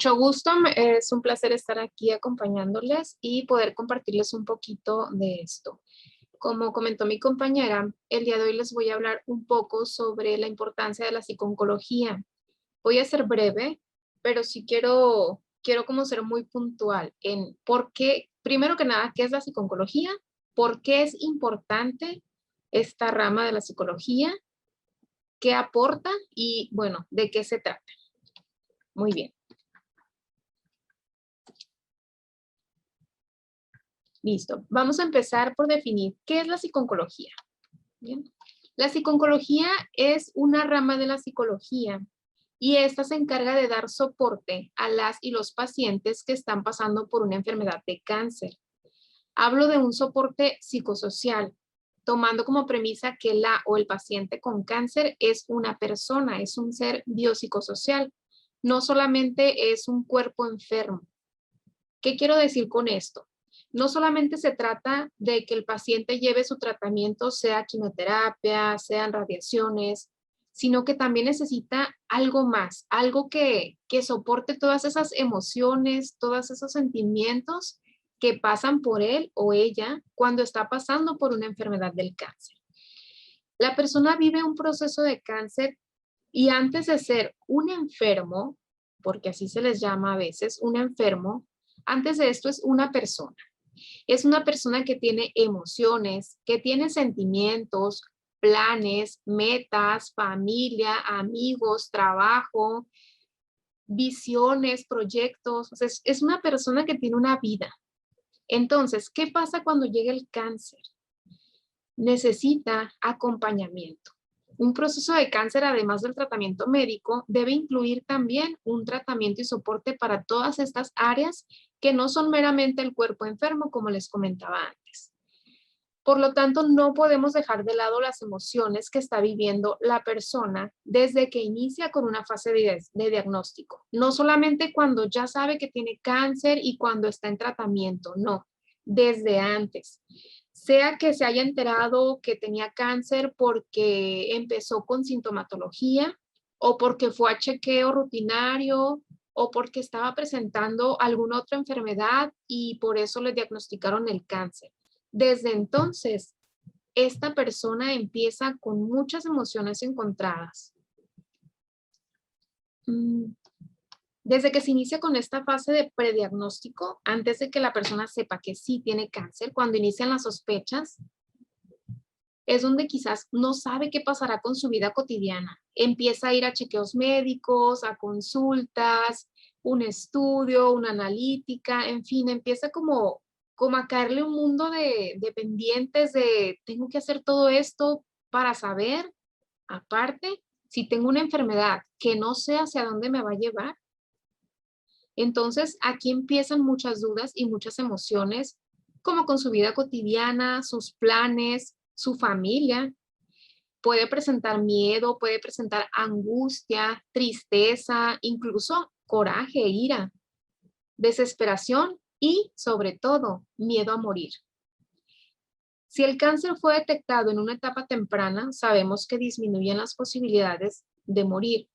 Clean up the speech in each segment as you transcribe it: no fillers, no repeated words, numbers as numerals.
mucho gusto, es un placer estar aquí acompañándoles y poder compartirles un poquito de esto. Como comentó mi compañera, el día de hoy les voy a hablar un poco sobre la importancia de la psiconcología. Voy a ser breve, pero sí quiero como ser muy puntual en por qué, primero que nada, ¿qué es la psiconcología? ¿Por qué es importante esta rama de la psicología? ¿Qué aporta? Y bueno, ¿de qué se trata? Muy bien. Listo. Vamos a empezar por definir qué es la psiconcología. Bien. La psiconcología es una rama de la psicología y esta se encarga de dar soporte a las y los pacientes que están pasando por una enfermedad de cáncer. Hablo de un soporte psicosocial, tomando como premisa que la o el paciente con cáncer es una persona, es un ser biopsicosocial, no solamente es un cuerpo enfermo. ¿Qué quiero decir con esto? No solamente se trata de que el paciente lleve su tratamiento, sea quimioterapia, sean radiaciones, sino que también necesita algo más, algo que soporte todas esas emociones, todos esos sentimientos que pasan por él o ella cuando está pasando por una enfermedad del cáncer. La persona vive un proceso de cáncer y antes de ser un enfermo, porque así se les llama a veces, un enfermo, antes de esto es una persona. Es una persona que tiene emociones, que tiene sentimientos, planes, metas, familia, amigos, trabajo, visiones, proyectos. O sea, es una persona que tiene una vida. Entonces, ¿qué pasa cuando llega el cáncer? Necesita acompañamiento. Un proceso de cáncer, además del tratamiento médico, debe incluir también un tratamiento y soporte para todas estas áreas que no son meramente el cuerpo enfermo, como les comentaba antes. Por lo tanto, no podemos dejar de lado las emociones que está viviendo la persona desde que inicia con una fase de diagnóstico. No solamente cuando ya sabe que tiene cáncer y cuando está en tratamiento, no, desde antes. Sea que se haya enterado que tenía cáncer porque empezó con sintomatología o porque fue a chequeo rutinario o porque estaba presentando alguna otra enfermedad y por eso le diagnosticaron el cáncer. Desde entonces, esta persona empieza con muchas emociones encontradas. Desde que se inicia con esta fase de prediagnóstico, antes de que la persona sepa que sí tiene cáncer, cuando inician las sospechas, es donde quizás no sabe qué pasará con su vida cotidiana. Empieza a ir a chequeos médicos, a consultas, un estudio, una analítica, en fin, empieza como a caerle un mundo de pendientes de tengo que hacer todo esto para saber, aparte, si tengo una enfermedad que no sé hacia dónde me va a llevar. Entonces, aquí empiezan muchas dudas y muchas emociones, como con su vida cotidiana, sus planes, su familia. Puede presentar miedo, puede presentar angustia, tristeza, incluso coraje, ira, desesperación y, sobre todo, miedo a morir. Si el cáncer fue detectado en una etapa temprana, sabemos que disminuyen las posibilidades de morir,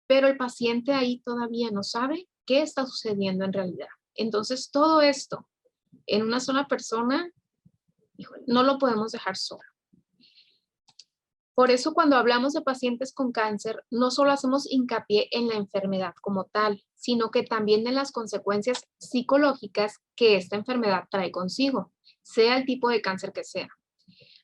pero el paciente ahí todavía no sabe qué está sucediendo en realidad. Entonces, todo esto en una sola persona, híjole, no lo podemos dejar solo. Por eso cuando hablamos de pacientes con cáncer, no solo hacemos hincapié en la enfermedad como tal, sino que también en las consecuencias psicológicas que esta enfermedad trae consigo, sea el tipo de cáncer que sea.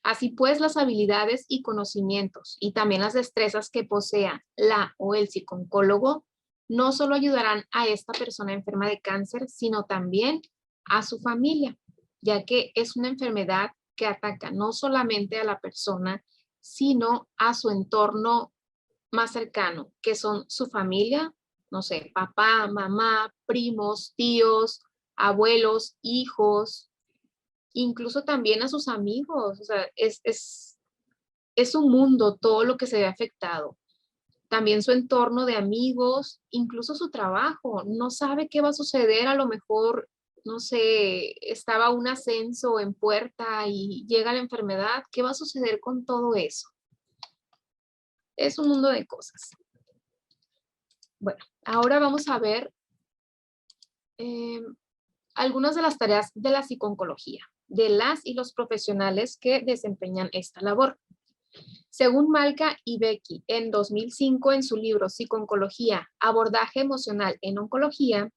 Así pues, las habilidades y conocimientos y también las destrezas que posea la o el psicólogo no solo ayudarán a esta persona enferma de cáncer, sino también a su familia, ya que es una enfermedad que ataca no solamente a la persona, sino a su entorno más cercano, que son su familia, no sé, papá, mamá, primos, tíos, abuelos, hijos, incluso también a sus amigos. O sea, es un mundo todo lo que se ve afectado. También su entorno de amigos, incluso su trabajo. No sabe qué va a suceder, a lo mejor, no sé, estaba un ascenso en puerta y llega la enfermedad. ¿Qué va a suceder con todo eso? Es un mundo de cosas. Bueno, ahora vamos a ver algunas de las tareas de la psiconcología, de las y los profesionales que desempeñan esta labor. Según Malka y Becky en 2005 en su libro Psiconcología, abordaje emocional en oncología,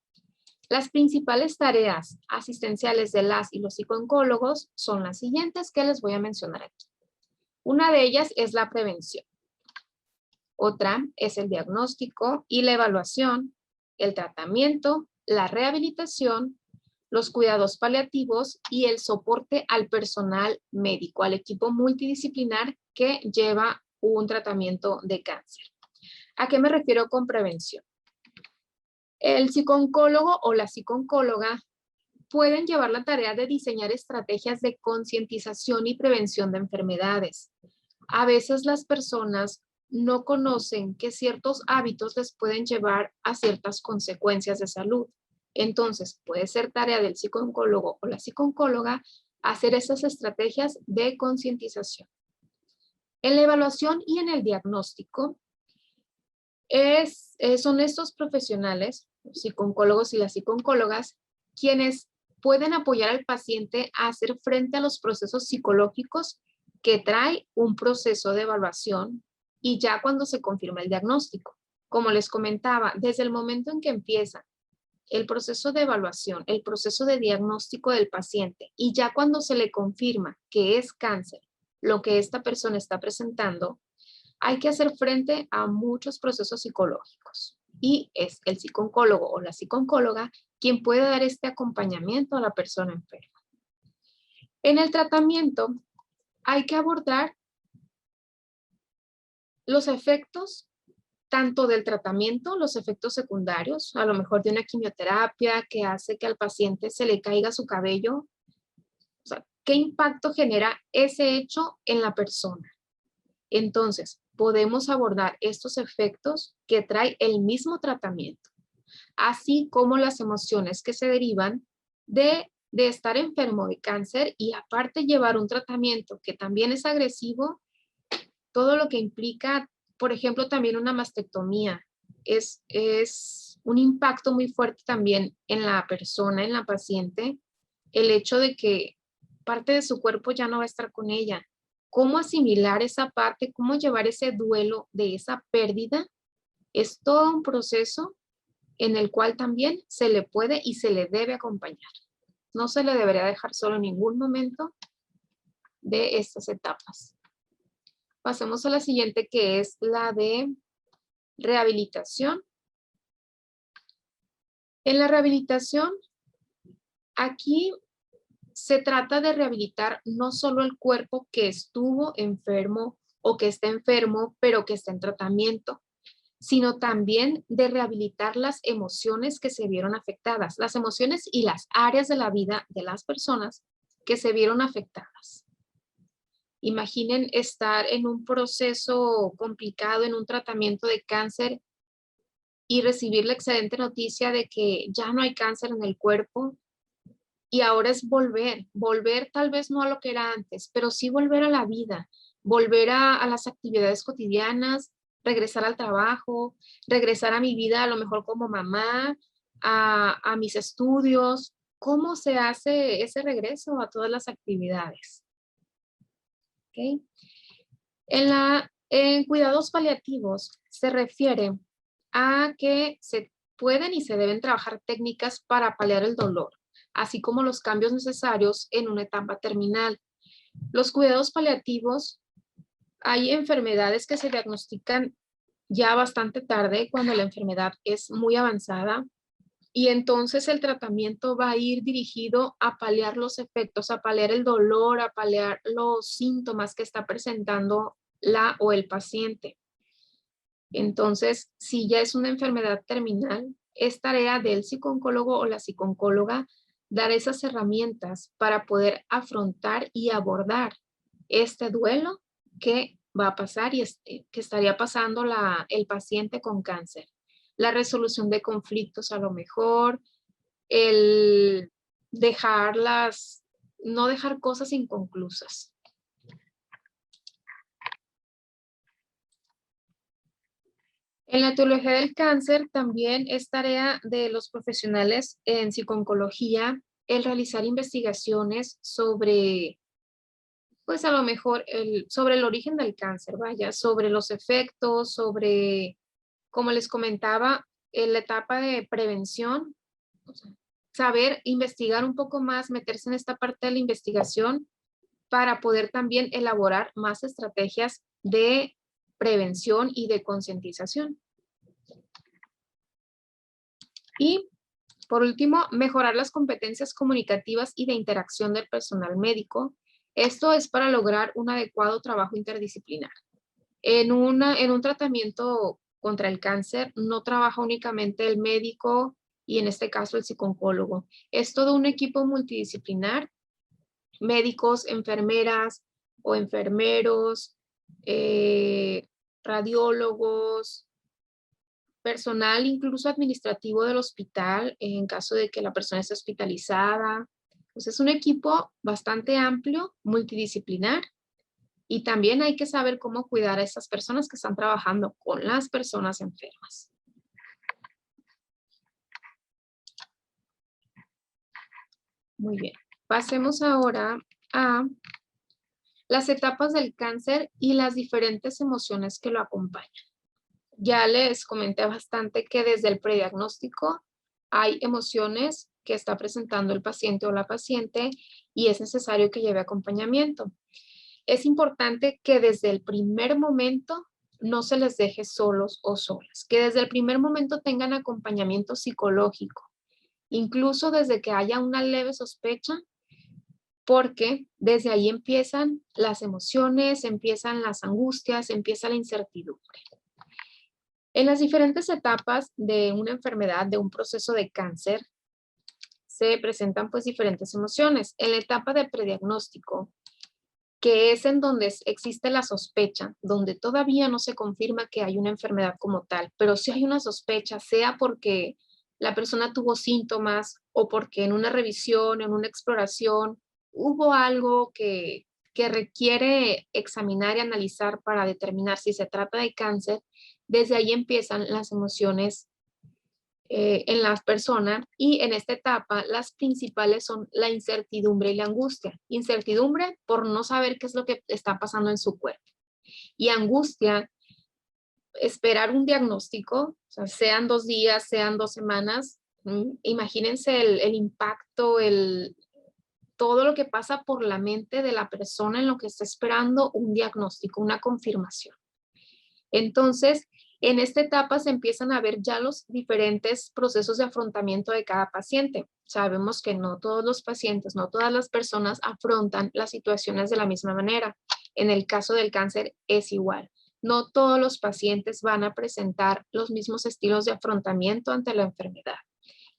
las principales tareas asistenciales de las y los psicooncólogos son las siguientes que les voy a mencionar aquí. Una de ellas es la prevención. Otra es el diagnóstico y la evaluación, el tratamiento, la rehabilitación, los cuidados paliativos y el soporte al personal médico, al equipo multidisciplinar que lleva un tratamiento de cáncer. ¿A qué me refiero con prevención? El psicooncólogo o la psicooncóloga pueden llevar la tarea de diseñar estrategias de concientización y prevención de enfermedades. A veces las personas no conocen que ciertos hábitos les pueden llevar a ciertas consecuencias de salud. Entonces, puede ser tarea del psicooncólogo o la psicooncóloga hacer esas estrategias de concientización. En la evaluación y en el diagnóstico, son estos profesionales, los psicooncólogos y las psicooncólogas, quienes pueden apoyar al paciente a hacer frente a los procesos psicológicos que trae un proceso de evaluación y ya cuando se confirma el diagnóstico. Como les comentaba, desde el momento en que empieza el proceso de evaluación, el proceso de diagnóstico del paciente y ya cuando se le confirma que es cáncer, lo que esta persona está presentando, hay que hacer frente a muchos procesos psicológicos y es el psicooncólogo o la psicooncóloga quien puede dar este acompañamiento a la persona enferma. En el tratamiento hay que abordar los efectos tanto del tratamiento, los efectos secundarios, a lo mejor de una quimioterapia que hace que al paciente se le caiga su cabello. O sea, ¿qué impacto genera ese hecho en la persona? Entonces, podemos abordar estos efectos que trae el mismo tratamiento, así como las emociones que se derivan de estar enfermo de cáncer y aparte llevar un tratamiento que también es agresivo, todo lo que implica, por ejemplo, también una mastectomía, es un impacto muy fuerte también en la persona, en la paciente, el hecho de que parte de su cuerpo ya no va a estar con ella. ¿Cómo asimilar esa parte? ¿Cómo llevar ese duelo de esa pérdida? Es todo un proceso en el cual también se le puede y se le debe acompañar. No se le debería dejar solo en ningún momento de estas etapas. Pasemos a la siguiente, que es la de rehabilitación. En la rehabilitación, aquí se trata de rehabilitar no solo el cuerpo que estuvo enfermo o que está enfermo, pero que está en tratamiento, sino también de rehabilitar las emociones que se vieron afectadas, las emociones y las áreas de la vida de las personas que se vieron afectadas. Imaginen estar en un proceso complicado, en un tratamiento de cáncer y recibir la excelente noticia de que ya no hay cáncer en el cuerpo y ahora es volver tal vez no a lo que era antes, pero sí volver a la vida, volver a las actividades cotidianas, regresar al trabajo, regresar a mi vida a lo mejor como mamá, a mis estudios. ¿Cómo se hace ese regreso a todas las actividades? ¿Okay? En cuidados paliativos se refiere a que se pueden y se deben trabajar técnicas para paliar el dolor, así como los cambios necesarios en una etapa terminal. Los cuidados paliativos, hay enfermedades que se diagnostican ya bastante tarde cuando la enfermedad es muy avanzada y entonces el tratamiento va a ir dirigido a paliar los efectos, a paliar el dolor, a paliar los síntomas que está presentando la o el paciente. Entonces, si ya es una enfermedad terminal, es tarea del psicooncólogo o la psicooncóloga dar esas herramientas para poder afrontar y abordar este duelo que va a pasar y que estaría pasando el paciente con cáncer. La resolución de conflictos a lo mejor, el no dejar cosas inconclusas. En la etiología del cáncer también es tarea de los profesionales en psico-oncología el realizar investigaciones sobre, pues a lo mejor, sobre el origen del cáncer, vaya, sobre los efectos, sobre, como les comentaba, en la etapa de prevención, o sea, saber investigar un poco más, meterse en esta parte de la investigación para poder también elaborar más estrategias de prevención y de concientización. Y por último, mejorar las competencias comunicativas y de interacción del personal médico. Esto es para lograr un adecuado trabajo interdisciplinar. En un tratamiento contra el cáncer no trabaja únicamente el médico y en este caso el psicooncólogo. Es todo un equipo multidisciplinar, médicos, enfermeras o enfermeros, radiólogos, personal incluso administrativo del hospital en caso de que la persona esté hospitalizada. Pues es un equipo bastante amplio, multidisciplinar, y también hay que saber cómo cuidar a esas personas que están trabajando con las personas enfermas. Muy bien. Pasemos ahora a las etapas del cáncer y las diferentes emociones que lo acompañan. Ya les comenté bastante que desde el prediagnóstico hay emociones que está presentando el paciente o la paciente y es necesario que lleve acompañamiento. Es importante que desde el primer momento no se les deje solos o solas, que desde el primer momento tengan acompañamiento psicológico, incluso desde que haya una leve sospecha, porque desde ahí empiezan las emociones, empiezan las angustias, empieza la incertidumbre. En las diferentes etapas de una enfermedad, de un proceso de cáncer, se presentan pues diferentes emociones. En la etapa de prediagnóstico, que es en donde existe la sospecha, donde todavía no se confirma que hay una enfermedad como tal, pero sí hay una sospecha, sea porque la persona tuvo síntomas o porque en una revisión, en una exploración, hubo algo que requiere examinar y analizar para determinar si se trata de cáncer. Desde ahí empiezan las emociones en las personas y en esta etapa las principales son la incertidumbre y la angustia. Incertidumbre por no saber qué es lo que está pasando en su cuerpo y angustia, esperar un diagnóstico, o sea, sean 2 días, sean 2 semanas. Imagínense el impacto, todo lo que pasa por la mente de la persona en lo que está esperando un diagnóstico, una confirmación. Entonces, en esta etapa se empiezan a ver ya los diferentes procesos de afrontamiento de cada paciente. Sabemos que no todos los pacientes, no todas las personas afrontan las situaciones de la misma manera. En el caso del cáncer es igual. No todos los pacientes van a presentar los mismos estilos de afrontamiento ante la enfermedad.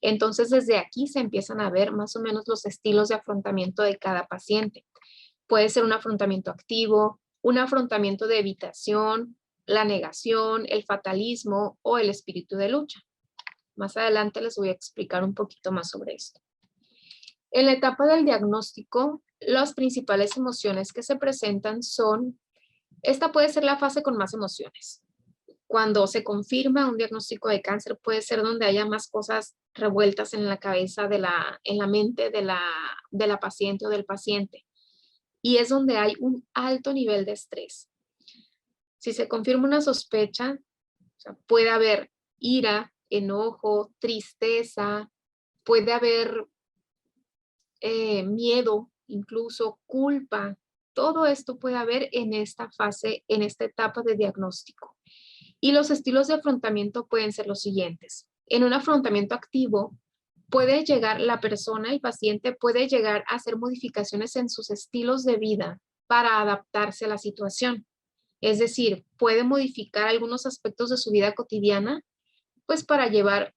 Entonces, desde aquí se empiezan a ver más o menos los estilos de afrontamiento de cada paciente. Puede ser un afrontamiento activo, un afrontamiento de evitación, la negación, el fatalismo o el espíritu de lucha. Más adelante les voy a explicar un poquito más sobre esto. En la etapa del diagnóstico, las principales emociones que se presentan son, esta puede ser la fase con más emociones. Cuando se confirma un diagnóstico de cáncer puede ser donde haya más cosas revueltas en la cabeza, en la mente de la paciente o del paciente. Y es donde hay un alto nivel de estrés. Si se confirma una sospecha, o sea, puede haber ira, enojo, tristeza, puede haber miedo, incluso culpa. Todo esto puede haber en esta fase, en esta etapa de diagnóstico. Y los estilos de afrontamiento pueden ser los siguientes. En un afrontamiento activo, puede llegar la persona, el paciente puede llegar a hacer modificaciones en sus estilos de vida para adaptarse a la situación. Es decir, puede modificar algunos aspectos de su vida cotidiana, pues para llevar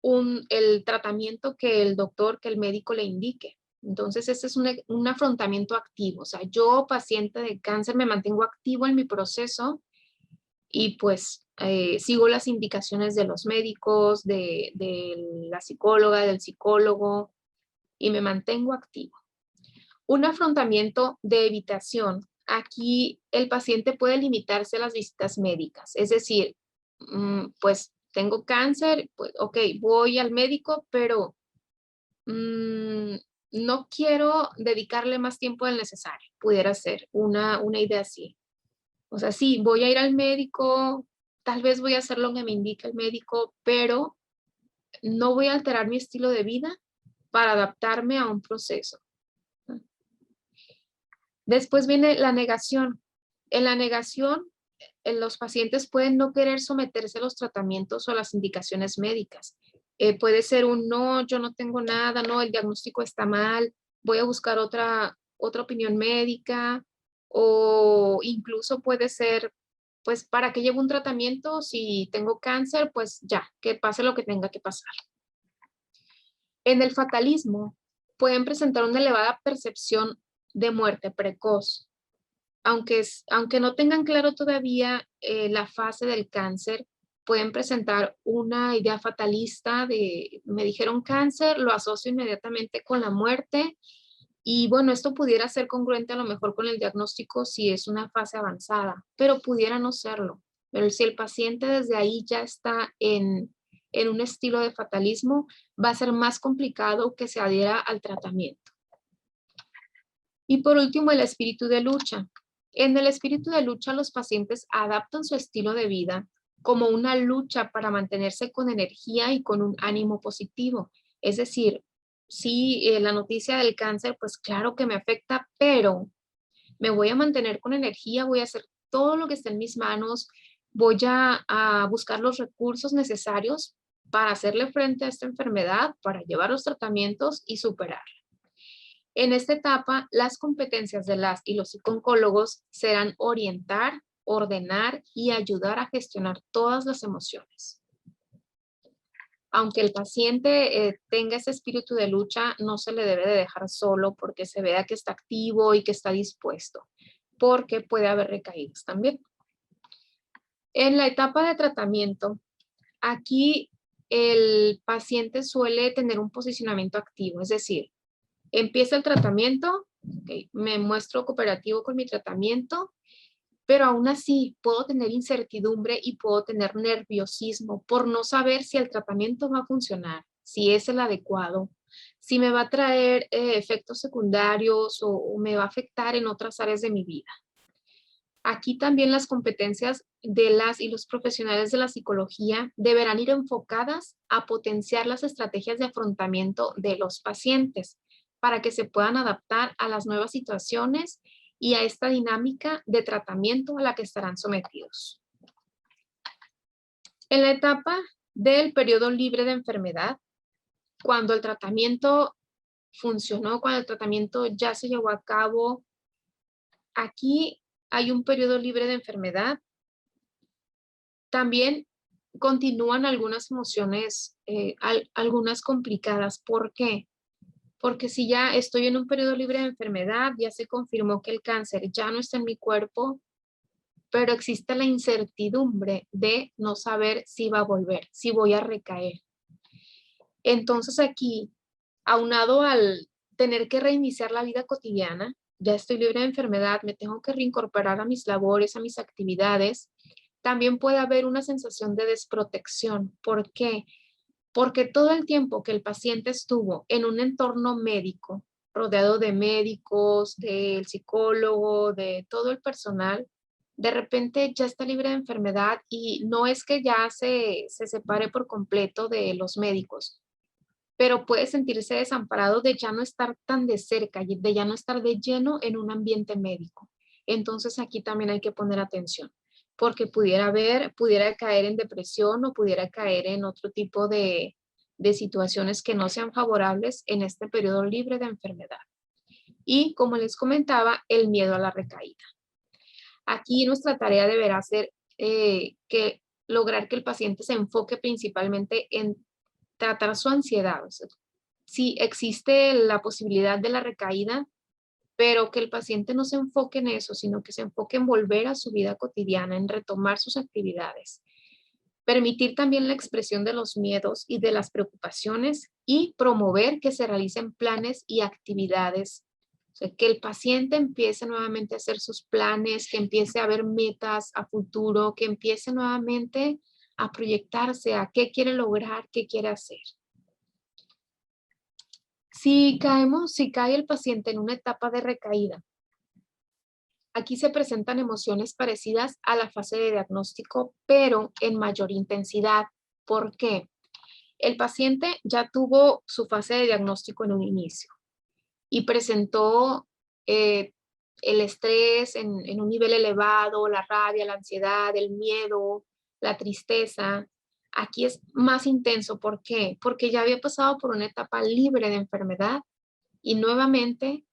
el tratamiento que el doctor, que el médico le indique. Entonces, este es un afrontamiento activo. O sea, yo, paciente de cáncer, me mantengo activo en mi proceso y pues sigo las indicaciones de los médicos, de la psicóloga, del psicólogo y me mantengo activo. Un afrontamiento de evitación. Aquí el paciente puede limitarse a las visitas médicas, es decir, pues tengo cáncer, pues ok, voy al médico, pero no quiero dedicarle más tiempo del necesario. Pudiera ser una idea así. O sea, sí, voy a ir al médico, tal vez voy a hacer lo que me indica el médico, pero no voy a alterar mi estilo de vida para adaptarme a un proceso. Después viene la negación. En la negación, los pacientes pueden no querer someterse a los tratamientos o a las indicaciones médicas. Puede ser un no, yo no tengo nada, no, el diagnóstico está mal, voy a buscar otra opinión médica, o incluso puede ser, pues, ¿para qué llevo un tratamiento? Si tengo cáncer, pues ya, que pase lo que tenga que pasar. En el fatalismo, pueden presentar una elevada percepción de muerte precoz. Aunque no tengan claro todavía la fase del cáncer, pueden presentar una idea fatalista de, me dijeron cáncer, lo asocio inmediatamente con la muerte, y bueno, esto pudiera ser congruente a lo mejor con el diagnóstico si es una fase avanzada, pero pudiera no serlo. Pero si el paciente desde ahí ya está en un estilo de fatalismo, va a ser más complicado que se adhiera al tratamiento. Y por último, el espíritu de lucha. En el espíritu de lucha, los pacientes adaptan su estilo de vida como una lucha para mantenerse con energía y con un ánimo positivo. Es decir, sí, la noticia del cáncer, pues claro que me afecta, pero me voy a mantener con energía, voy a hacer todo lo que esté en mis manos, voy a buscar los recursos necesarios para hacerle frente a esta enfermedad, para llevar los tratamientos y superar. En esta etapa, las competencias de las y los psicólogos serán orientar, ordenar y ayudar a gestionar todas las emociones. Aunque el paciente tenga ese espíritu de lucha, no se le debe de dejar solo porque se vea que está activo y que está dispuesto, porque puede haber recaídas también. En la etapa de tratamiento, aquí el paciente suele tener un posicionamiento activo, es decir, empieza el tratamiento, okay, me muestro cooperativo con mi tratamiento, pero aún así puedo tener incertidumbre y puedo tener nerviosismo por no saber si el tratamiento va a funcionar, si es el adecuado, si me va a traer efectos secundarios o me va a afectar en otras áreas de mi vida. Aquí también las competencias de las y los profesionales de la psicología deberán ir enfocadas a potenciar las estrategias de afrontamiento de los pacientes para que se puedan adaptar a las nuevas situaciones y a esta dinámica de tratamiento a la que estarán sometidos. En la etapa del periodo libre de enfermedad, cuando el tratamiento funcionó, cuando el tratamiento ya se llevó a cabo, aquí hay un periodo libre de enfermedad. También continúan algunas emociones, algunas complicadas. ¿Por qué? Porque si ya estoy en un periodo libre de enfermedad, ya se confirmó que el cáncer ya no está en mi cuerpo, pero existe la incertidumbre de no saber si va a volver, si voy a recaer. Entonces aquí, aunado al tener que reiniciar la vida cotidiana, ya estoy libre de enfermedad, me tengo que reincorporar a mis labores, a mis actividades, también puede haber una sensación de desprotección. ¿Por qué? Porque todo el tiempo que el paciente estuvo en un entorno médico, rodeado de médicos, del psicólogo, de todo el personal, de repente ya está libre de enfermedad y no es que ya se separe por completo de los médicos, pero puede sentirse desamparado de ya no estar tan de cerca, de ya no estar de lleno en un ambiente médico. Entonces aquí también hay que poner atención, porque pudiera caer en depresión o pudiera caer en otro tipo de situaciones que no sean favorables en este periodo libre de enfermedad. Y como les comentaba, el miedo a la recaída. Aquí nuestra tarea deberá ser que lograr que el paciente se enfoque principalmente en tratar su ansiedad. O sea, sí existe la posibilidad de la recaída, pero que el paciente no se enfoque en eso, sino que se enfoque en volver a su vida cotidiana, en retomar sus actividades. Permitir también la expresión de los miedos y de las preocupaciones y promover que se realicen planes y actividades. O sea, que el paciente empiece nuevamente a hacer sus planes, que empiece a ver metas a futuro, que empiece nuevamente a proyectarse a qué quiere lograr, qué quiere hacer. Si cae el paciente en una etapa de recaída, aquí se presentan emociones parecidas a la fase de diagnóstico, pero en mayor intensidad. ¿Por qué? El paciente ya tuvo su fase de diagnóstico en un inicio y presentó el estrés en un nivel elevado, la rabia, la ansiedad, el miedo, la tristeza. Aquí es más intenso. ¿Por qué? Porque ya había pasado por una etapa libre de enfermedad y nuevamente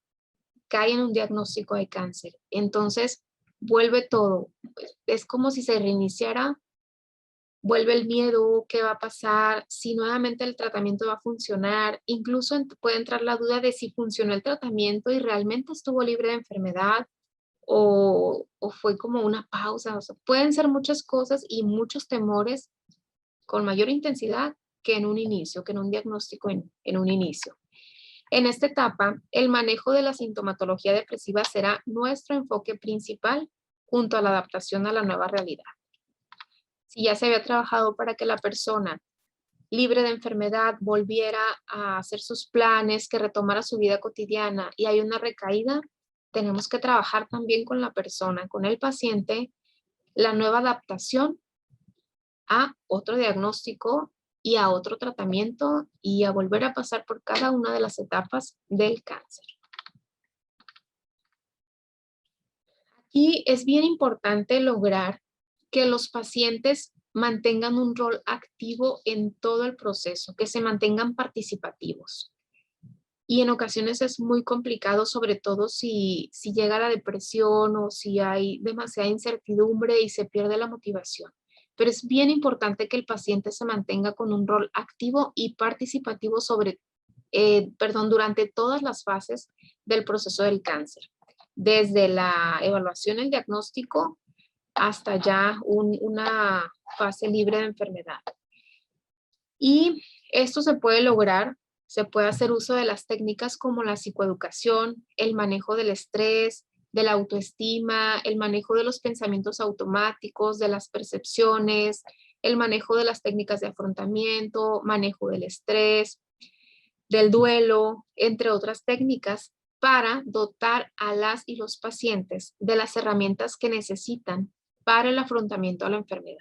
cae en un diagnóstico de cáncer. Entonces, vuelve todo. Es como si se reiniciara, vuelve el miedo, qué va a pasar, si nuevamente el tratamiento va a funcionar. Incluso puede entrar la duda de si funcionó el tratamiento y realmente estuvo libre de enfermedad o fue como una pausa. O sea, pueden ser muchas cosas y muchos temores con mayor intensidad que en un inicio, que en un diagnóstico en un inicio. En esta etapa, el manejo de la sintomatología depresiva será nuestro enfoque principal junto a la adaptación a la nueva realidad. Si ya se había trabajado para que la persona libre de enfermedad volviera a hacer sus planes, que retomara su vida cotidiana y hay una recaída, tenemos que trabajar también con la persona, con el paciente, la nueva adaptación a otro diagnóstico y a otro tratamiento y a volver a pasar por cada una de las etapas del cáncer. Aquí es bien importante lograr que los pacientes mantengan un rol activo en todo el proceso, que se mantengan participativos. Y en ocasiones es muy complicado, sobre todo si llega la depresión o si hay demasiada incertidumbre y se pierde la motivación. Pero es bien importante que el paciente se mantenga con un rol activo y participativo durante todas las fases del proceso del cáncer. Desde la evaluación, el diagnóstico, hasta ya una fase libre de enfermedad. Y esto se puede lograr, se puede hacer uso de las técnicas como la psicoeducación, el manejo del estrés, de la autoestima, el manejo de los pensamientos automáticos, de las percepciones, el manejo de las técnicas de afrontamiento, manejo del estrés, del duelo, entre otras técnicas, para dotar a las y los pacientes de las herramientas que necesitan para el afrontamiento a la enfermedad.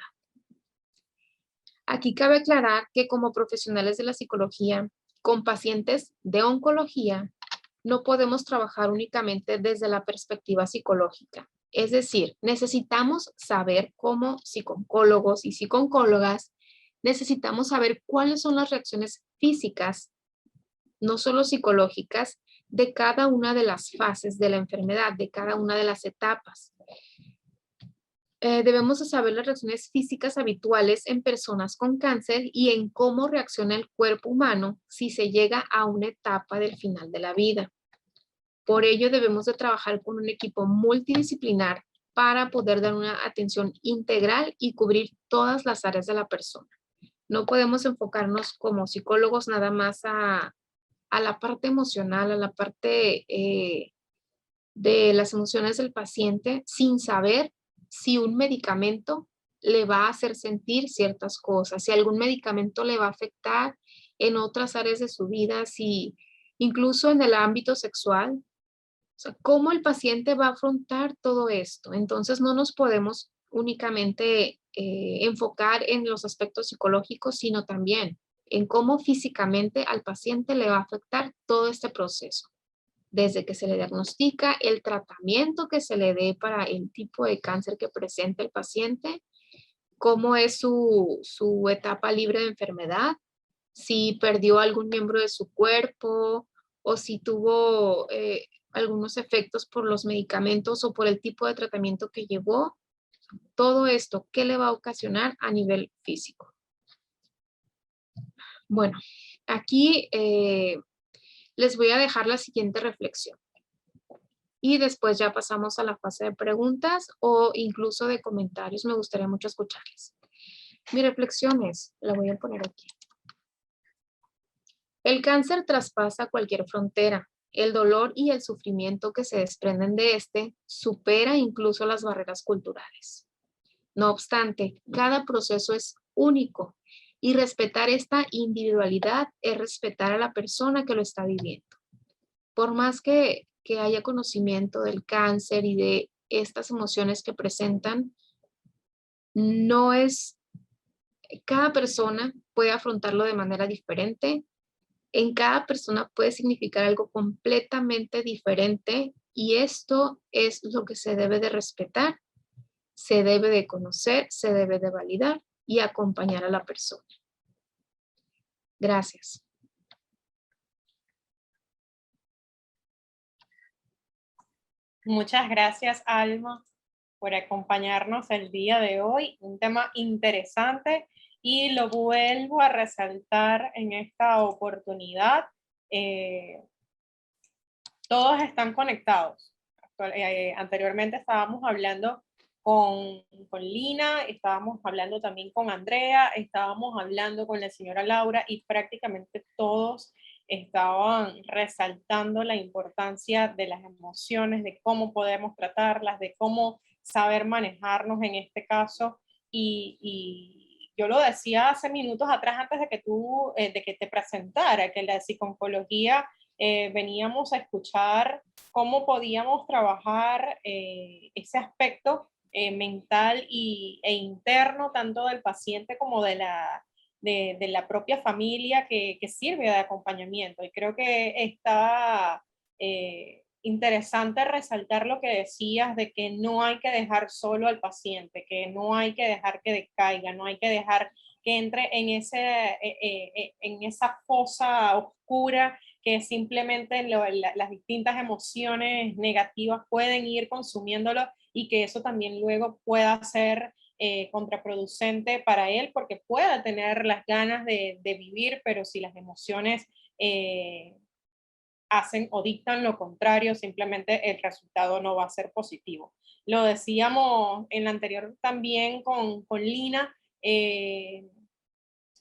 Aquí cabe aclarar que como profesionales de la psicología, con pacientes de oncología, no podemos trabajar únicamente desde la perspectiva psicológica. Es decir, necesitamos saber como psicólogos y psicólogas, necesitamos saber cuáles son las reacciones físicas, no solo psicológicas, de cada una de las fases de la enfermedad, de cada una de las etapas. Debemos saber las reacciones físicas habituales en personas con cáncer y en cómo reacciona el cuerpo humano si se llega a una etapa del final de la vida. Por ello debemos de trabajar con un equipo multidisciplinar para poder dar una atención integral y cubrir todas las áreas de la persona. No podemos enfocarnos como psicólogos nada más a la parte emocional, a la parte de las emociones del paciente sin saber si un medicamento le va a hacer sentir ciertas cosas, si algún medicamento le va a afectar en otras áreas de su vida, si incluso en el ámbito sexual, o sea, cómo el paciente va a afrontar todo esto. Entonces no nos podemos únicamente enfocar en los aspectos psicológicos, sino también en cómo físicamente al paciente le va a afectar todo este proceso. Desde que se le diagnostica, el tratamiento que se le dé para el tipo de cáncer que presenta el paciente, cómo es su etapa libre de enfermedad, si perdió algún miembro de su cuerpo o si tuvo algunos efectos por los medicamentos o por el tipo de tratamiento que llevó. Todo esto, ¿qué le va a ocasionar a nivel físico? Bueno, aquí les voy a dejar la siguiente reflexión. Y después ya pasamos a la fase de preguntas o incluso de comentarios. Me gustaría mucho escucharles. Mi reflexión es, la voy a poner aquí. El cáncer traspasa cualquier frontera. El dolor y el sufrimiento que se desprenden de este supera incluso las barreras culturales. No obstante, cada proceso es único. Y respetar esta individualidad es respetar a la persona que lo está viviendo. Por más que haya conocimiento del cáncer y de estas emociones que presentan, no es, cada persona puede afrontarlo de manera diferente. En cada persona puede significar algo completamente diferente y esto es lo que se debe de respetar, se debe de conocer, se debe de validar y acompañar a la persona. Gracias. Muchas gracias, Alma, por acompañarnos el día de hoy. Un tema interesante y lo vuelvo a resaltar en esta oportunidad. Todos están conectados. Anteriormente estábamos hablando con Lina, estábamos hablando también con Andrea, estábamos hablando con la señora Laura y prácticamente todos estaban resaltando la importancia de las emociones, de cómo podemos tratarlas, de cómo saber manejarnos en este caso. Y yo lo decía hace minutos atrás antes de que de que te presentara, que la psiconcología veníamos a escuchar cómo podíamos trabajar ese aspecto mental e interno, tanto del paciente como de la propia familia que sirve de acompañamiento. Y creo que está interesante resaltar lo que decías de que no hay que dejar solo al paciente, que no hay que dejar que decaiga, no hay que dejar que entre en esa fosa oscura que simplemente las distintas emociones negativas pueden ir consumiéndolo y que eso también luego pueda ser contraproducente para él porque pueda tener las ganas de vivir, pero si las emociones hacen o dictan lo contrario, simplemente el resultado no va a ser positivo. Lo decíamos en la anterior también con Lina,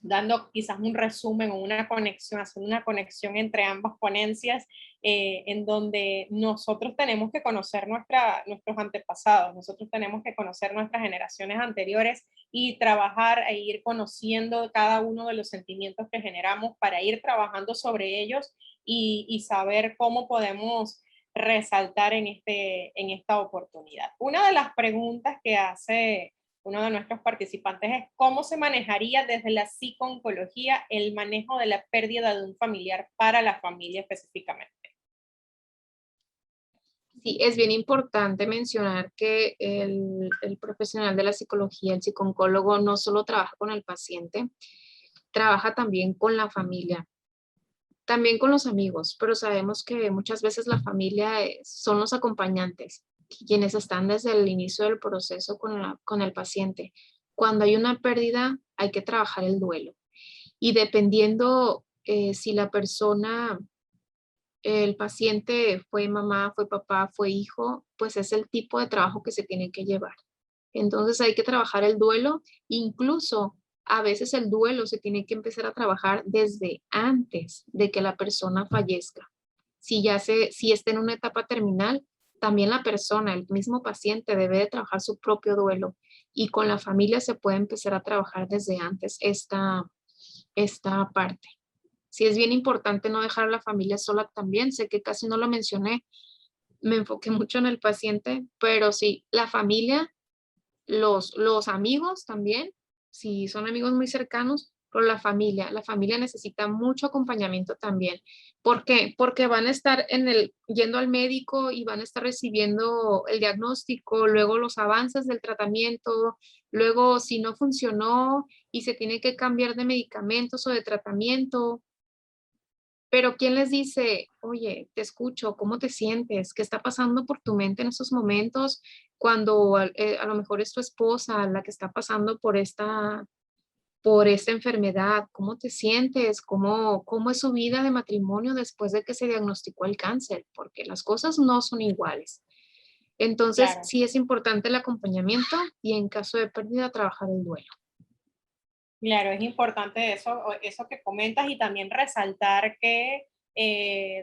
dando quizás un resumen o una conexión, haciendo una conexión entre ambas ponencias, en donde nosotros tenemos que conocer nuestros antepasados, nosotros tenemos que conocer nuestras generaciones anteriores y trabajar e ir conociendo cada uno de los sentimientos que generamos para ir trabajando sobre ellos y saber cómo podemos resaltar en esta oportunidad. Una de las preguntas que hace uno de nuestros participantes es cómo se manejaría desde la psico-oncología el manejo de la pérdida de un familiar para la familia específicamente. Sí, es bien importante mencionar que el profesional de la psicología, el psicooncólogo, no solo trabaja con el paciente, trabaja también con la familia, también con los amigos, pero sabemos que muchas veces la familia son los acompañantes, quienes están desde el inicio del proceso con el paciente. Cuando hay una pérdida, hay que trabajar el duelo. Y dependiendo si la persona, el paciente fue mamá, fue papá, fue hijo, pues es el tipo de trabajo que se tiene que llevar. Entonces hay que trabajar el duelo, incluso a veces el duelo se tiene que empezar a trabajar desde antes de que la persona fallezca. Si está en una etapa terminal, también la persona, el mismo paciente debe de trabajar su propio duelo y con la familia se puede empezar a trabajar desde antes esta parte. Sí, es bien importante no dejar a la familia sola también. Sé que casi no lo mencioné, me enfoqué mucho en el paciente, pero sí, la familia, los amigos también, si son amigos muy cercanos, pero la familia necesita mucho acompañamiento también. ¿Por qué? Porque van a estar yendo al médico y van a estar recibiendo el diagnóstico, luego los avances del tratamiento, luego si no funcionó y se tiene que cambiar de medicamentos o de tratamiento. Pero ¿quién les dice, oye, te escucho, cómo te sientes? ¿Qué está pasando por tu mente en estos momentos cuando a lo mejor es tu esposa la que está pasando por esta enfermedad? ¿Cómo te sientes? ¿Cómo es su vida de matrimonio después de que se diagnosticó el cáncer? Porque las cosas no son iguales. Entonces, Claro. sí es importante el acompañamiento y en caso de pérdida, trabajar el duelo. Claro, es importante eso que comentas y también resaltar que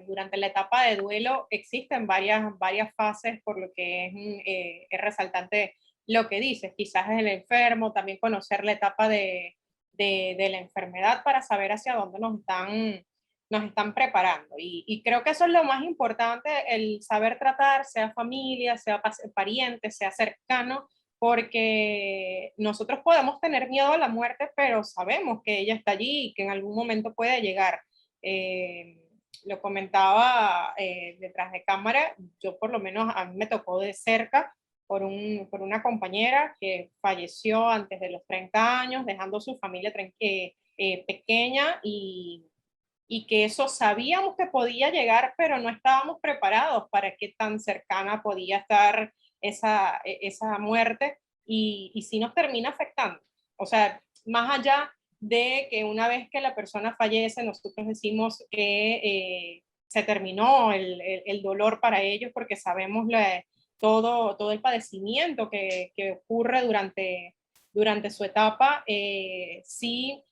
durante la etapa de duelo existen varias fases, por lo que es resaltante lo que dices, quizás es el enfermo, también conocer la etapa de la enfermedad para saber hacia dónde nos están preparando. Y creo que eso es lo más importante, el saber tratar, sea familia, sea pariente, sea cercano, porque nosotros podemos tener miedo a la muerte, pero sabemos que ella está allí y que en algún momento puede llegar. Lo comentaba detrás de cámara, yo por lo menos a mí me tocó de cerca por una compañera que falleció antes de los 30 años, dejando su familia pequeña y que eso sabíamos que podía llegar, pero no estábamos preparados para qué tan cercana podía estar esa muerte y sí nos termina afectando. O sea, más allá de que una vez que la persona fallece, nosotros decimos que se terminó el dolor para ellos porque sabemos todo el padecimiento que ocurre durante su etapa, sí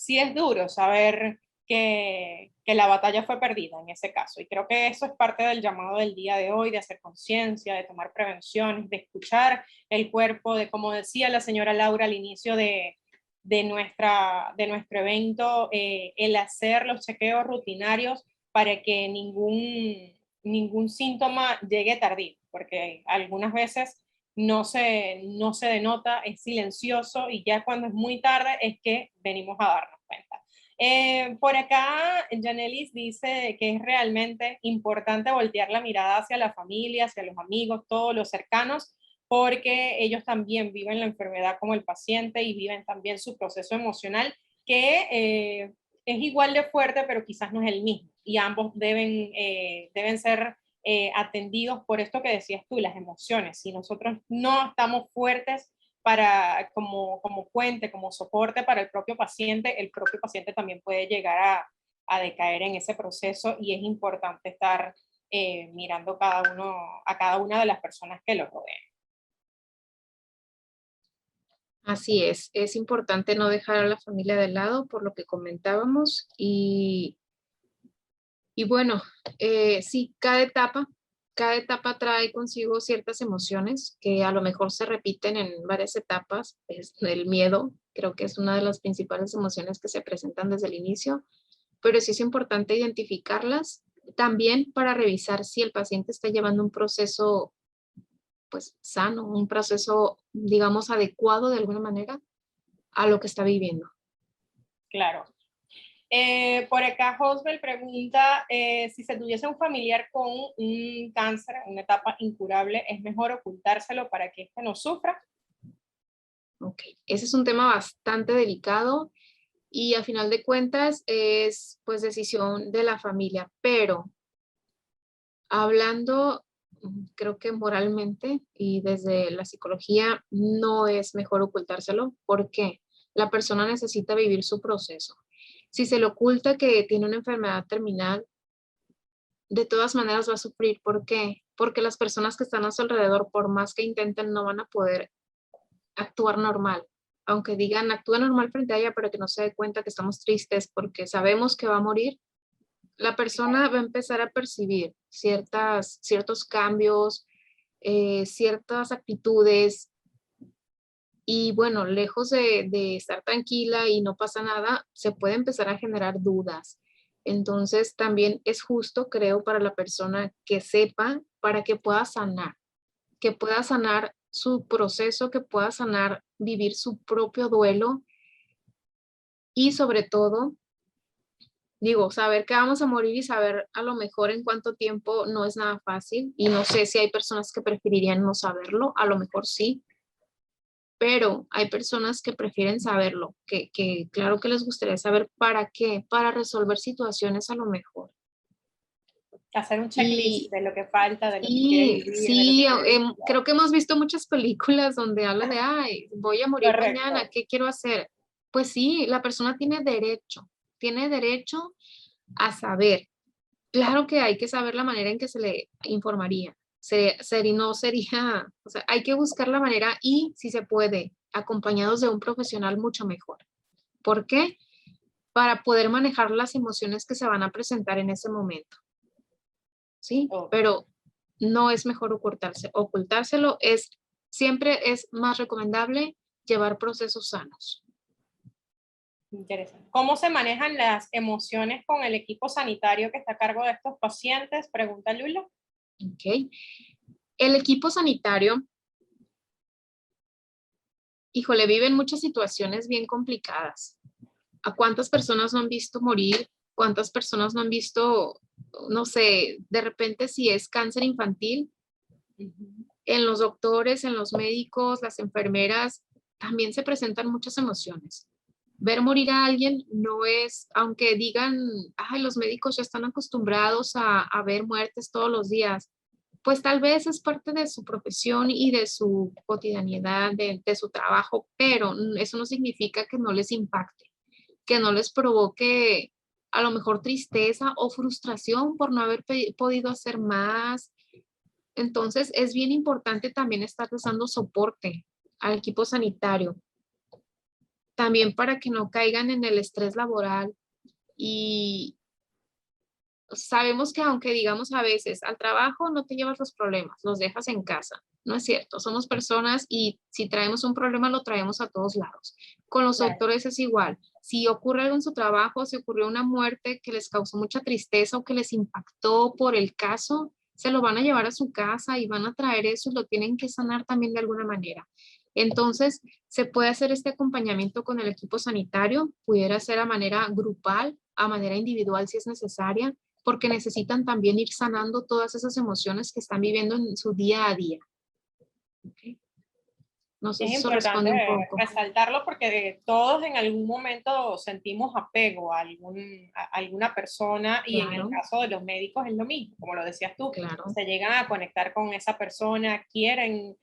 es duro saber que la batalla fue perdida en ese caso. Y creo que eso es parte del llamado del día de hoy, de hacer conciencia, de tomar prevenciones, de escuchar el cuerpo, de como decía la señora Laura al inicio de nuestro evento, el hacer los chequeos rutinarios para que ningún síntoma llegue tardío, porque algunas veces no se denota, es silencioso y ya cuando es muy tarde es que venimos a darnos cuenta. Por acá, Janelis dice que es realmente importante voltear la mirada hacia la familia, hacia los amigos, todos los cercanos, porque ellos también viven la enfermedad como el paciente y viven también su proceso emocional, que es igual de fuerte, pero quizás no es el mismo. Y ambos deben ser atendidos por esto que decías tú, las emociones. Si nosotros no estamos fuertes como puente, como soporte para el propio paciente también puede llegar a decaer en ese proceso y es importante estar mirando a cada una de las personas que lo rodean. Así es importante no dejar a la familia de lado por lo que comentábamos y bueno, sí, cada etapa trae consigo ciertas emociones que a lo mejor se repiten en varias etapas. El miedo, creo que es una de las principales emociones que se presentan desde el inicio, pero sí es importante identificarlas también para revisar si el paciente está llevando un proceso pues sano, un proceso digamos adecuado de alguna manera a lo que está viviendo. Claro. Por acá Josbel pregunta si se tuviese un familiar con un cáncer en una etapa incurable, ¿es mejor ocultárselo para que éste no sufra? Ok, ese es un tema bastante delicado y a final de cuentas es pues decisión de la familia, pero hablando creo que moralmente y desde la psicología no es mejor ocultárselo porque la persona necesita vivir su proceso. Si se le oculta que tiene una enfermedad terminal, de todas maneras va a sufrir. ¿Por qué? Porque las personas que están a su alrededor, por más que intenten, no van a poder actuar normal. Aunque digan, actúa normal frente a ella, pero que no se dé cuenta que estamos tristes porque sabemos que va a morir, la persona va a empezar a percibir ciertos cambios, ciertas actitudes, y bueno, lejos de estar tranquila y no pasa nada, se puede empezar a generar dudas. Entonces también es justo, creo, para la persona que sepa, para que pueda sanar su proceso, que pueda sanar, vivir su propio duelo y sobre todo, digo, saber que vamos a morir y saber a lo mejor en cuánto tiempo no es nada fácil y no sé si hay personas que preferirían no saberlo, a lo mejor sí, pero hay personas que prefieren saberlo, que claro que les gustaría saber para qué, para resolver situaciones a lo mejor. Hacer un checklist de lo que falta, de lo que quiere Sí, vivir, de lo sí, que quiere disfrutar. creo que hemos visto muchas películas donde hablan de, ay, voy a morir mañana, Correcto. ¿qué quiero hacer? Pues sí, la persona tiene derecho a saber. Claro que hay que saber la manera en que se le informaría. No sería, o sea, hay que buscar la manera y, si se puede, acompañados de un profesional mucho mejor. ¿Por qué? Para poder manejar las emociones que se van a presentar en ese momento. ¿Sí? Okay. Pero no es mejor ocultárselo, es siempre es más recomendable llevar procesos sanos. Interesante. ¿Cómo se manejan las emociones con el equipo sanitario que está a cargo de estos pacientes? Pregunta Lula. Ok. El equipo sanitario, híjole, viven muchas situaciones bien complicadas. ¿A cuántas personas no han visto morir? ¿Cuántas personas no han visto, no sé, de repente si es cáncer infantil? En los doctores, en los médicos, las enfermeras, también se presentan muchas emociones. Ver morir a alguien no es, aunque digan, ay, los médicos ya están acostumbrados a ver muertes todos los días, pues tal vez es parte de su profesión y de su cotidianidad, de su trabajo, pero eso no significa que no les impacte, que no les provoque a lo mejor tristeza o frustración por no haber podido hacer más. Entonces es bien importante también estar dando soporte al equipo sanitario, también para que no caigan en el estrés laboral. Y sabemos que aunque digamos a veces al trabajo no te llevas los problemas, los dejas en casa. No es cierto, somos personas y si traemos un problema lo traemos a todos lados. Con los Claro. doctores es igual. Si ocurre algo en su trabajo, si ocurrió una muerte que les causó mucha tristeza o que les impactó por el caso, se lo van a llevar a su casa y van a traer eso y lo tienen que sanar también de alguna manera. Entonces, se puede hacer este acompañamiento con el equipo sanitario, pudiera ser a manera grupal, a manera individual si es necesaria, porque necesitan también ir sanando todas esas emociones que están viviendo en su día a día. Okay. No sé Es si eso importante responde un poco. resaltarlo porque todos en algún momento sentimos apego a, a alguna persona y en el Claro, caso de los médicos es lo mismo, como lo decías tú, claro. se llegan a conectar con esa persona, quieren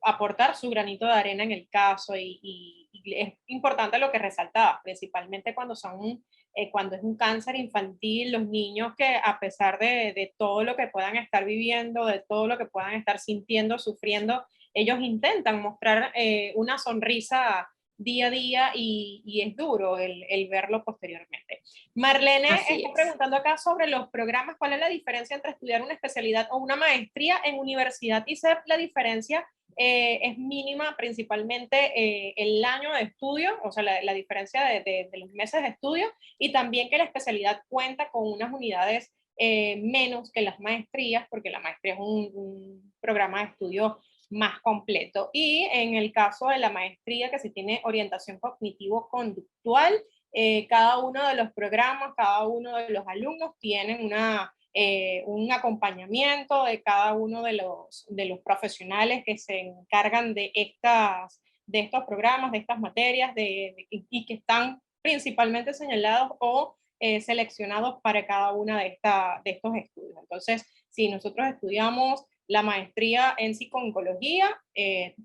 aportar su granito de arena en el caso y es importante lo que resaltabas, principalmente cuando son cuando es un cáncer infantil, los niños que a pesar de todo lo que puedan estar viviendo, de todo lo que puedan estar sintiendo, sufriendo, ellos intentan mostrar una sonrisa día a día y es duro el verlo posteriormente. Marlene Así está es. preguntando acá sobre los programas, ¿cuál es la diferencia entre estudiar una especialidad o una maestría en universidad y SEP? La diferencia es mínima, principalmente el año de estudio, o sea, la diferencia de los meses de estudio, y también que la especialidad cuenta con unas unidades menos que las maestrías, porque la maestría es un programa de estudio más completo. Y en el caso de la maestría, que se tiene orientación cognitivo-conductual, cada uno de los programas, cada uno de los alumnos tienen un acompañamiento de cada uno de los profesionales que se encargan de estos programas, de estas materias, y que están principalmente señalados o seleccionados para cada una de estos estudios. Entonces, si nosotros estudiamos la maestría en psico-oncología,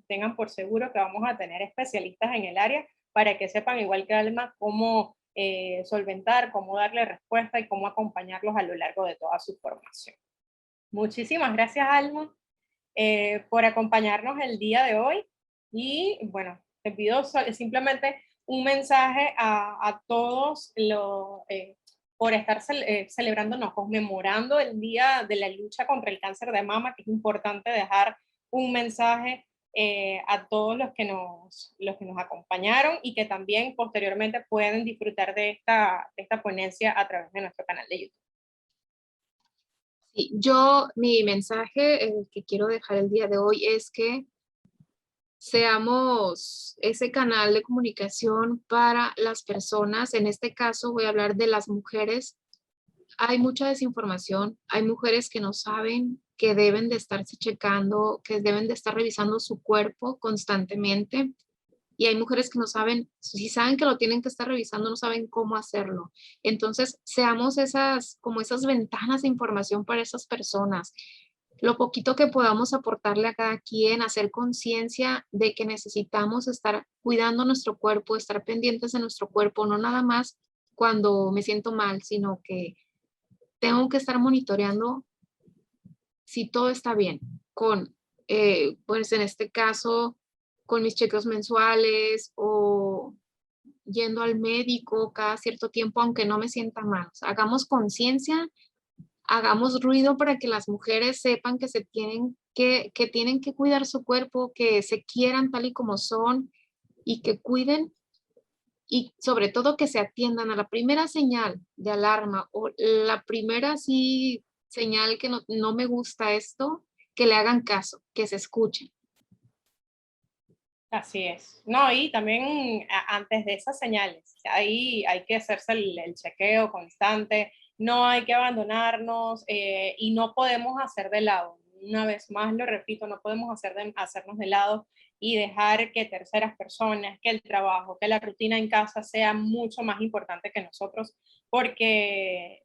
tengan por seguro que vamos a tener especialistas en el área para que sepan, igual que Alma, cómo solventar, cómo darle respuesta y cómo acompañarlos a lo largo de toda su formación. Muchísimas gracias, Alma, por acompañarnos el día de hoy. Y bueno, te pido simplemente un mensaje a todos por estar celebrando, no, conmemorando el Día de la Lucha contra el Cáncer de Mama, que es importante dejar un mensaje a todos los que nos acompañaron y que también posteriormente pueden disfrutar de esta ponencia a través de nuestro canal de YouTube. Sí, mi mensaje que quiero dejar el día de hoy es que seamos ese canal de comunicación para las personas. En este caso voy a hablar de las mujeres. Hay mucha desinformación, hay mujeres que no saben que deben de estarse checando, que deben de estar revisando su cuerpo constantemente. Y hay mujeres que no saben, si saben que lo tienen que estar revisando, no saben cómo hacerlo. Entonces, seamos como esas ventanas de información para esas personas. Lo poquito que podamos aportarle a cada quien, hacer conciencia de que necesitamos estar cuidando nuestro cuerpo, estar pendientes de nuestro cuerpo, no nada más cuando me siento mal, sino que tengo que estar monitoreando si todo está bien con, pues en este caso, con mis chequeos mensuales o yendo al médico cada cierto tiempo, aunque no me sienta mal. O sea, hagamos conciencia hagamos ruido para que las mujeres sepan que tienen que cuidar su cuerpo, que se quieran tal y como son y que cuiden y sobre todo que se atiendan a la primera señal de alarma o la primera sí, señal que no me gusta esto, que le hagan caso, que se escuchen. Así es. No, y también antes de esas señales, ahí hay que hacerse el chequeo constante, no hay que abandonarnos y no podemos hacer de lado. Una vez más lo repito, no podemos hacernos de lado y dejar que terceras personas, que el trabajo, que la rutina en casa sea mucho más importante que nosotros, porque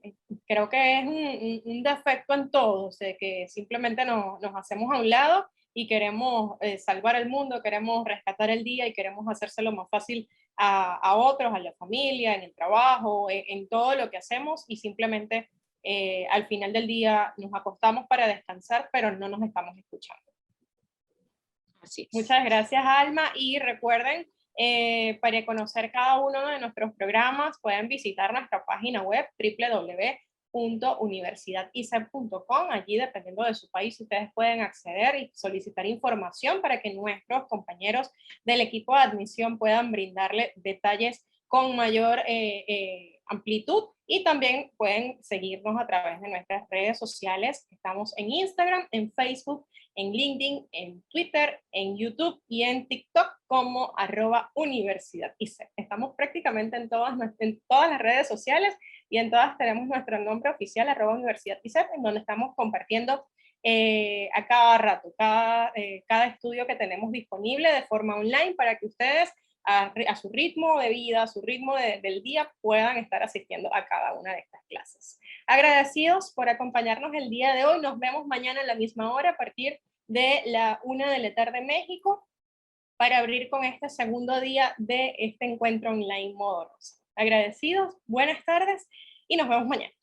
creo que es un defecto en todos, de que simplemente nos hacemos a un lado y queremos salvar el mundo, queremos rescatar el día y queremos hacérselo más fácil a otros, a la familia, en el trabajo, en todo lo que hacemos y simplemente al final del día nos acostamos para descansar, pero no nos estamos escuchando. Así es. Muchas gracias, Alma, y recuerden, para conocer cada uno de nuestros programas pueden visitar nuestra página web www.universidadisep.com. Allí, dependiendo de su país, ustedes pueden acceder y solicitar información para que nuestros compañeros del equipo de admisión puedan brindarle detalles con mayor amplitud, y también pueden seguirnos a través de nuestras redes sociales. Estamos en Instagram, en Facebook, en LinkedIn, en Twitter, en YouTube y en TikTok como @universidadisep. Estamos prácticamente en todas las redes sociales y en todas tenemos nuestro nombre oficial @universidadisep, en donde estamos compartiendo a cada rato, cada estudio que tenemos disponible de forma online para que ustedes a su ritmo de vida, a su ritmo del día, puedan estar asistiendo a cada una de estas clases. Agradecidos por acompañarnos el día de hoy. Nos vemos mañana a la misma hora a partir de la 1 de la tarde México para abrir con este segundo día de este encuentro online Modo Rosa. Agradecidos, buenas tardes y nos vemos mañana.